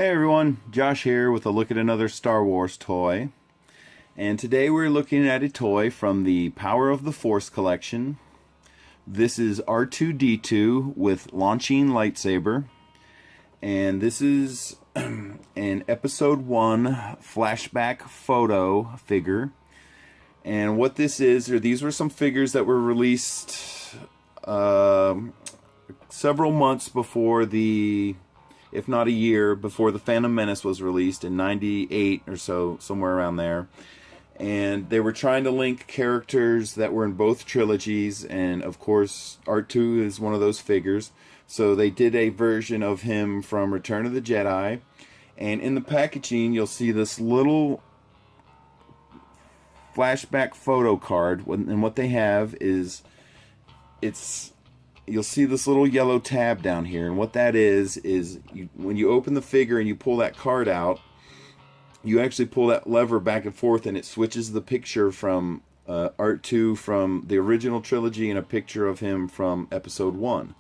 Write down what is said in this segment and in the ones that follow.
Hey everyone, Josh here with a look at another Star Wars toy. And today we're looking at a toy from the Power of the Force collection. This is R2-D2 with launching lightsaber. And this is an Episode 1 flashback photo figure. And what this is, these were some figures that were released several months before if not a year, before The Phantom Menace was released in 98 or so, somewhere around there. And they were trying to link characters that were in both trilogies, and of course R2 is one of those figures. So they did a version of him from Return of the Jedi, and in the packaging you'll see this little flashback photo card, and what they have is you'll see this little yellow tab down here, and what that is when you open the figure and you pull that card out, you actually pull that lever back and forth and it switches the picture from R2 from the original trilogy and a picture of him from Episode 1.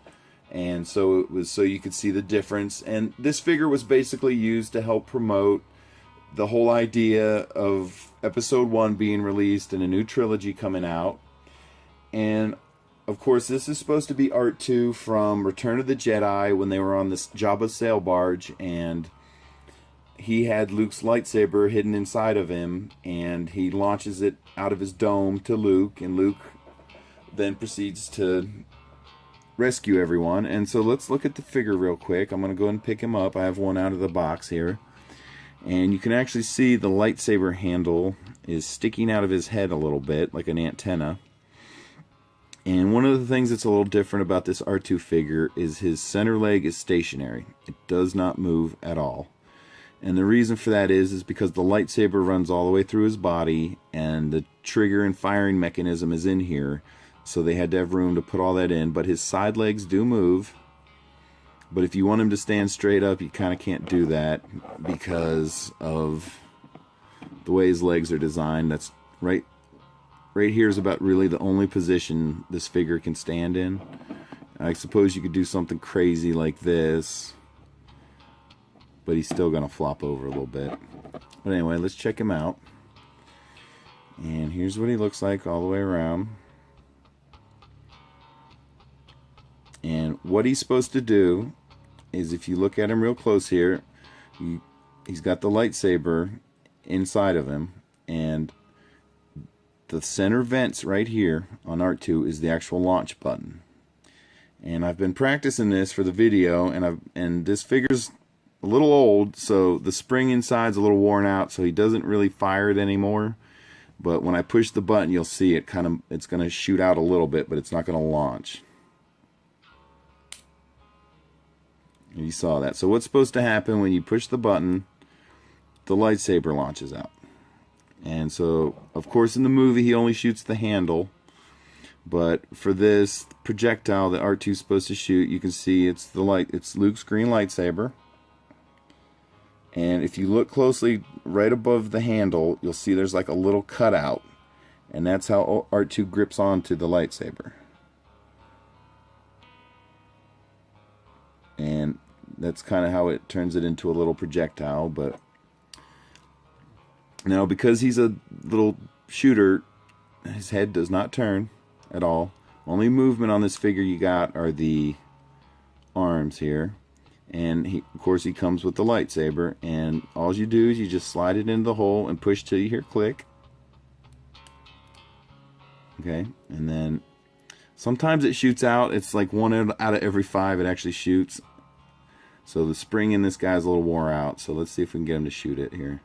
And so it was so you could see the difference. And this figure was basically used to help promote the whole idea of Episode 1 being released and a new trilogy coming out. And of course, this is supposed to be R2 from Return of the Jedi when they were on this Jabba sail barge, and he had Luke's lightsaber hidden inside of him, and he launches it out of his dome to Luke, and Luke then proceeds to rescue everyone. And so let's look at the figure real quick. I'm going to go ahead and pick him up. I have one out of the box here, and you can actually see the lightsaber handle is sticking out of his head a little bit like an antenna. And one of the things that's a little different about this R2 figure is his center leg is stationary. It does not move at all. And the reason for that is because the lightsaber runs all the way through his body, and the trigger and firing mechanism is in here. So they had to have room to put all that in. But his side legs do move. But if you want him to stand straight up, you kind of can't do that because of the way his legs are designed. That's right here is about really the only position this figure can stand in. I suppose you could do something crazy like this, but he's still going to flop over a little bit. But anyway, let's check him out. And here's what he looks like all the way around. And what he's supposed to do is, if you look at him real close here, he's got the lightsaber inside of him, and the center vents right here on R2 is the actual launch button. And I've been practicing this for the video, and this figure's a little old, so the spring inside's a little worn out, so he doesn't really fire it anymore. But when I push the button, you'll see it's going to shoot out a little bit, but it's not going to launch. You saw that. So what's supposed to happen when you push the button? The lightsaber launches out. And so, of course, in the movie he only shoots the handle, but for this projectile that R2 is supposed to shoot, you can see it's Luke's green lightsaber. And if you look closely right above the handle, you'll see there's like a little cutout, and that's how R2 grips onto the lightsaber. And that's kind of how it turns it into a little projectile. But now, because he's a little shooter, his head does not turn at all. Only movement on this figure you got are the arms here. And of course he comes with the lightsaber, and all you do is you just slide it into the hole and push till you hear click. Okay, and then sometimes it shoots out. It's like 1 out of every 5 it actually shoots. So the spring in this guy's a little wore out. So let's see if we can get him to shoot it here.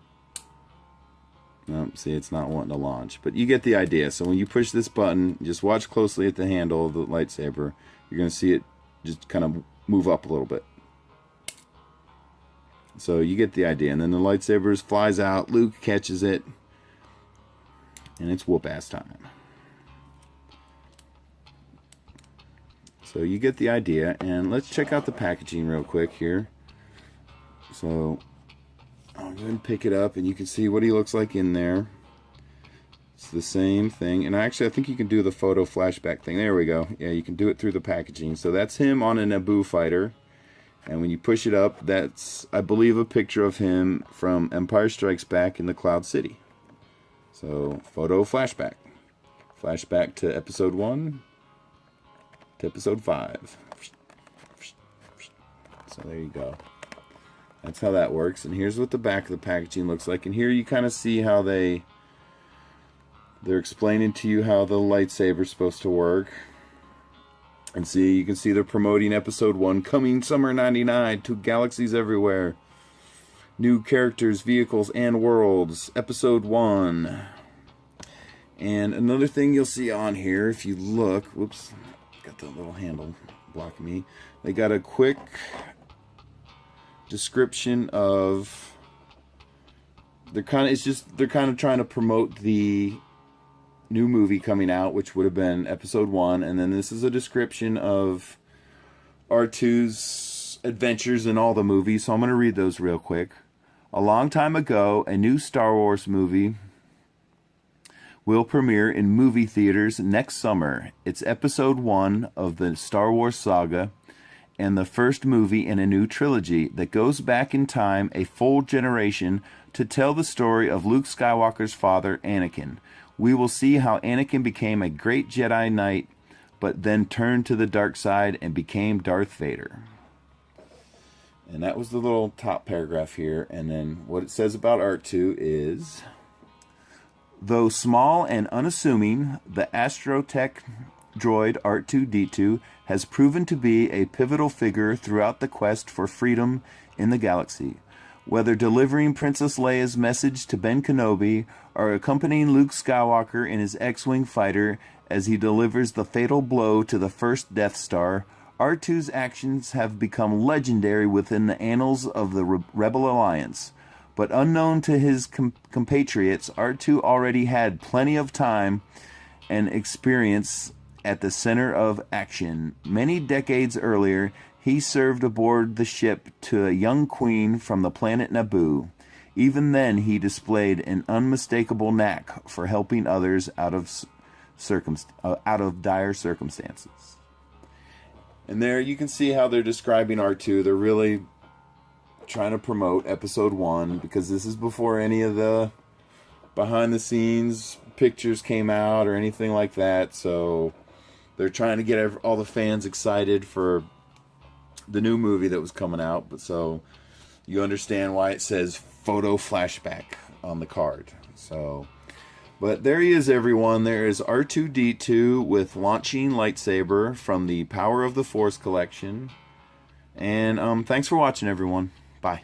Nope, see, it's not wanting to launch, but you get the idea. So when you push this button, just watch closely at the handle of the lightsaber. You're going to see it just kind of move up a little bit. So you get the idea. And then the lightsaber flies out, Luke catches it, and it's whoop-ass time. So you get the idea, and let's check out the packaging real quick here. So I'll go ahead and pick it up, and you can see what he looks like in there. It's the same thing. And actually, I think you can do the photo flashback thing. There we go. Yeah, you can do it through the packaging. So that's him on a Naboo fighter. And when you push it up, that's, I believe, a picture of him from Empire Strikes Back in the Cloud City. So, photo flashback. Flashback to episode 1 to episode 5. So there you go. That's how that works. And here's what the back of the packaging looks like. And here you kind of see how they're explaining to you how the lightsaber's supposed to work. And see, you can see they're promoting episode 1, coming summer 99 to galaxies everywhere. New characters, vehicles, and worlds. Episode 1. And another thing you'll see on here, if you look, whoops, got the little handle blocking me. They got a quick description of, they're kind of trying to promote the new movie coming out, which would have been episode 1, and then this is a description of R2's adventures in all the movies, so I'm going to read those real quick. A long time ago, a new Star Wars movie will premiere in movie theaters next summer. It's episode 1 of the Star Wars saga, and the first movie in a new trilogy that goes back in time a full generation to tell the story of Luke Skywalker's father, Anakin. We will see how Anakin became a great Jedi Knight, but then turned to the dark side and became Darth Vader. And that was the little top paragraph here. And then what it says about R2 is, though small and unassuming, the Astrotech droid R2-D2 has proven to be a pivotal figure throughout the quest for freedom in the galaxy. Whether delivering Princess Leia's message to Ben Kenobi or accompanying Luke Skywalker in his X-Wing fighter as he delivers the fatal blow to the first Death Star, R2's actions have become legendary within the annals of the Rebel Alliance. But unknown to his compatriots, R2 already had plenty of time and experience at the center of action. Many decades earlier, he served aboard the ship to a young queen from the planet Naboo. Even then, he displayed an unmistakable knack for helping others out of dire circumstances. And there you can see how they're describing R2. They're really trying to promote episode 1 because this is before any of the behind the scenes pictures came out or anything like that. So they're trying to get all the fans excited for the new movie that was coming out. But so you understand why it says photo flashback on the card. So, but there he is, everyone. There is R2-D2 with launching lightsaber from the Power of the Force collection. And thanks for watching, everyone. Bye.